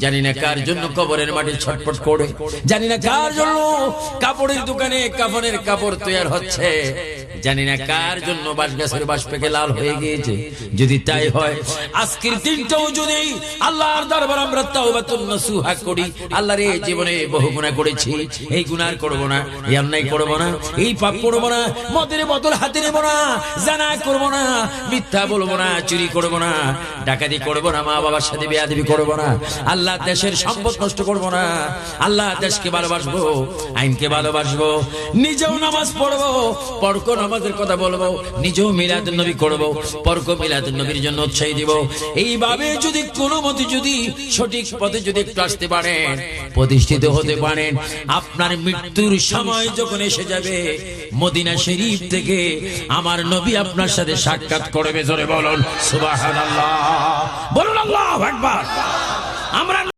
জানি না কার জন্য কবরের মাটি ছটফট করে, জানি না কার জন্য কাপড়ের দোকানে কাফনের কাপড় তৈরি হচ্ছে, জানি না কার জন্য বাঁশ গাছের বাঁশ পেকে লাল হয়ে গিয়েছে। যদি তাই হয়, আজকের দিনটাও যদি আল্লাহর দরবার আমরা তাওবাতুন নাসুহা করি, আল্লাহর এই জীবনে বহু গুনাহ করেছি, এই গুনাহ করব না, এই অন্যায় করব না, এই পাপ করব না, মদের বোতল হাতে নেব না, জানা করব না, মিথ্যা বলবো না, চুরি করব না, ডাকাতি করব না, মা বাবার সাথে বেয়াদবি করব না, আল্লাহ দেশের সম্পদ নষ্ট করব না, আল্লাহ দেশকে ভালোবাসবো, আইনকে ভালোবাসবো, নিজেও নামাজ পড়বো, পরকে নামাজের কথা বলবো, নিজেও মিলাদুন নবী করবো, পরকে মিলাদুন নবীর জন্য উৎসাহ দিব। এইভাবে যদি কোনো মতে যদি সঠিক পথে যদি একটু আসতে পারেন, প্রতিষ্ঠিত হতে পারেন, আপনার মৃত্যুর সময় যখন এসে যাবে, মদিনা শরীফ থেকে আমার নবী আপনার সাথে সাক্ষাৎ করবে। জোরে বলুন সুবহানাল্লাহ, বলুন আল্লাহু আকবার। আমরা